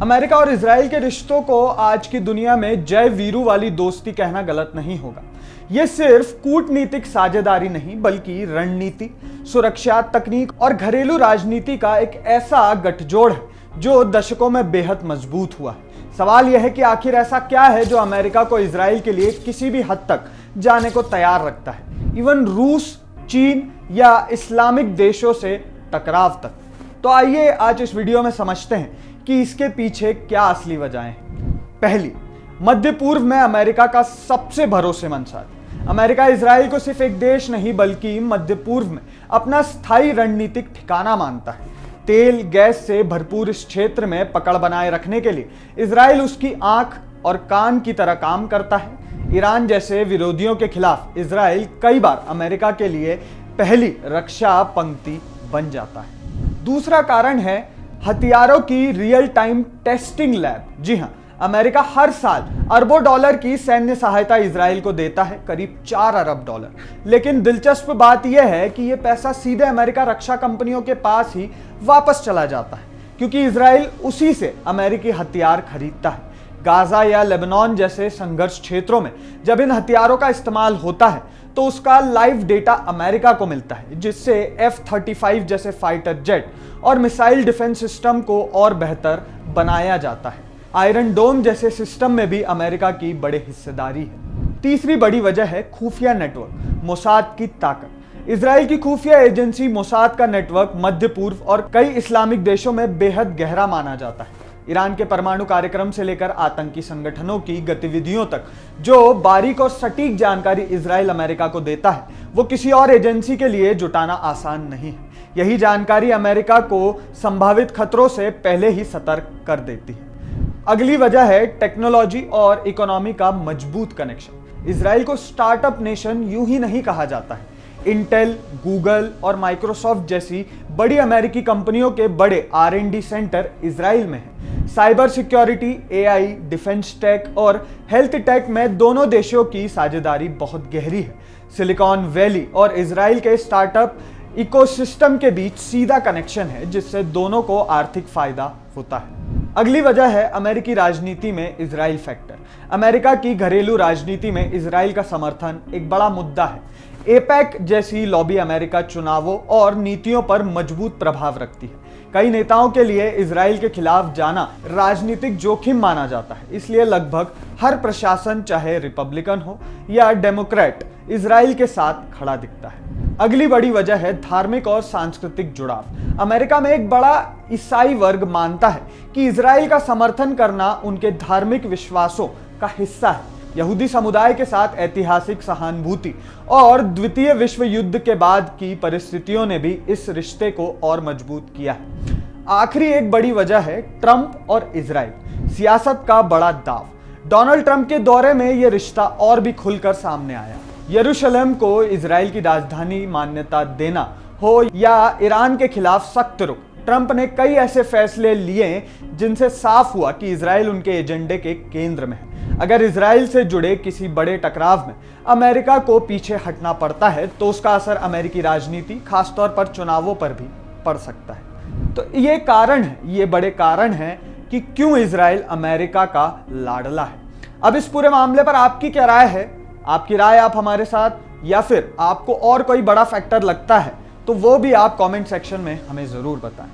America और Israel के रिश्तों को आज की दुनिया में जय वीरू वाली दोस्ती कहना गलत नहीं होगा। यह सिर्फ कूटनीतिक साझेदारी नहीं बल्कि रणनीति, सुरक्षा, तकनीक और घरेलू राजनीति का एक ऐसा गठजोड़ है जो दशकों में बेहद मजबूत हुआ है। सवाल यह है कि आखिर ऐसा क्या है जो अमेरिका को इजराइल के लिए किसी भी हद तक जाने को तैयार रखता है, इवन रूस, चीन या इस्लामिक देशों से टकराव तक। तो आइए आज इस वीडियो में समझते हैं कि इसके पीछे क्या असली वजहें हैं। पहली, मध्य पूर्व में अमेरिका का सबसे भरोसेमंद साथी। अमेरिका इजराइल को सिर्फ एक देश नहीं बल्कि मध्य पूर्व में अपना स्थायी रणनीतिक ठिकाना मानता है। तेल गैस से भरपूर इस क्षेत्र में पकड़ बनाए रखने के लिए इजराइल उसकी आंख और कान की तरह काम करता है। ईरान जैसे विरोधियों के खिलाफ इजराइल कई बार अमेरिका के लिए पहली रक्षा पंक्ति बन जाता है। दूसरा कारण है हथियारों की रियल टाइम टेस्टिंग लैब। जी हां, अमेरिका हर साल अरबों डॉलर की सैन्य सहायता इजराइल को देता है, करीब 4 अरब डॉलर। लेकिन दिलचस्प बात यह है कि यह पैसा सीधे अमेरिका रक्षा कंपनियों के पास ही वापस चला जाता है, क्योंकि इजराइल उसी से अमेरिकी हथियार खरीदता है। गाजा या लेबनान जैसे संघर्ष क्षेत्रों में जब इन हथियारों का इस्तेमाल होता है तो उसका लाइव डेटा अमेरिका को मिलता है, जिससे F-35 जैसे फाइटर जेट और मिसाइल डिफेंस सिस्टम को और बेहतर बनाया जाता है। आयरन डोम जैसे सिस्टम में भी अमेरिका की बड़ी हिस्सेदारी है। तीसरी बड़ी वजह है खुफिया नेटवर्क, मोसाद की ताकत। इजराइल की खुफिया एजेंसी मोसाद का नेटवर्क मध्य पूर्व और कई इस्लामिक देशों में बेहद गहरा माना जाता है। ईरान के परमाणु कार्यक्रम से लेकर आतंकी संगठनों की गतिविधियों तक जो बारीक और सटीक जानकारी इजराइल अमेरिका को देता है, वो किसी और एजेंसी के लिए जुटाना आसान नहीं है। यही जानकारी अमेरिका को संभावित खतरों से पहले ही सतर्क कर देती है। अगली वजह है टेक्नोलॉजी और इकोनॉमी का मजबूत कनेक्शन। इजराइल को स्टार्टअप नेशन यूं ही नहीं कहा जाता है। इंटेल, गूगल और माइक्रोसॉफ्ट जैसी बड़ी अमेरिकी कंपनियों के बड़े R&D सेंटर इजराइल में हैं। Cyber security, AI, defence tech और हेल्थ टेक में दोनों देशों की साझेदारी बहुत गहरी है। सिलिकॉन वैली और इजराइल के स्टार्टअप इकोसिस्टम के बीच सीधा कनेक्शन है, जिससे दोनों को आर्थिक फायदा होता है। अगली वजह है अमेरिकी राजनीति में इजराइल फैक्टर। अमेरिका की घरेलू राजनीति में इजराइल का समर्थन एक बड़ा मुद्दा है। एपेक जैसी लॉबी अमेरिका चुनावों और नीतियों पर मजबूत प्रभाव रखती है। कई नेताओं के लिए इजराइल के खिलाफ जाना राजनीतिक जोखिम माना जाता है, इसलिए लगभग हर प्रशासन, चाहे रिपब्लिकन हो या डेमोक्रेट, इजराइल के साथ खड़ा दिखता है। अगली बड़ी वजह है धार्मिक और सांस्कृतिक जुड़ाव। अमेरिका में एक बड़ा ईसाई वर्ग मानता है कि इजराइल का समर्थन करना उनके धार्मिक विश्वासों का हिस्सा है। यहूदी समुदाय के साथ ऐतिहासिक सहानुभूति और द्वितीय विश्व युद्ध के बाद की परिस्थितियों ने भी इस रिश्ते को और मजबूत किया है। आखिरी एक बड़ी वजह है ट्रंप और इजराइल, सियासत का बड़ा दाव। डोनाल्ड ट्रंप के दौरे में यह रिश्ता और भी खुलकर सामने आया। यरूशलेम को इजराइल की राजधानी मान्यता देना हो या ईरान के खिलाफ सख्त रुख, ट्रंप ने कई ऐसे फैसले लिए जिनसे साफ हुआ कि इजराइल उनके एजेंडे के केंद्र में है। अगर इजराइल से जुड़े किसी बड़े टकराव में अमेरिका को पीछे हटना पड़ता है तो उसका असर अमेरिकी राजनीति, खासतौर पर चुनावों पर भी पड़ सकता है। तो ये बड़े कारण हैं कि क्यों इजराइल अमेरिका का लाडला है। अब इस पूरे मामले पर आपकी क्या राय है? आपकी राय आप हमारे साथ, या फिर आपको और कोई बड़ा फैक्टर लगता है तो वो भी आप कमेंट सेक्शन में हमें जरूर बताएं।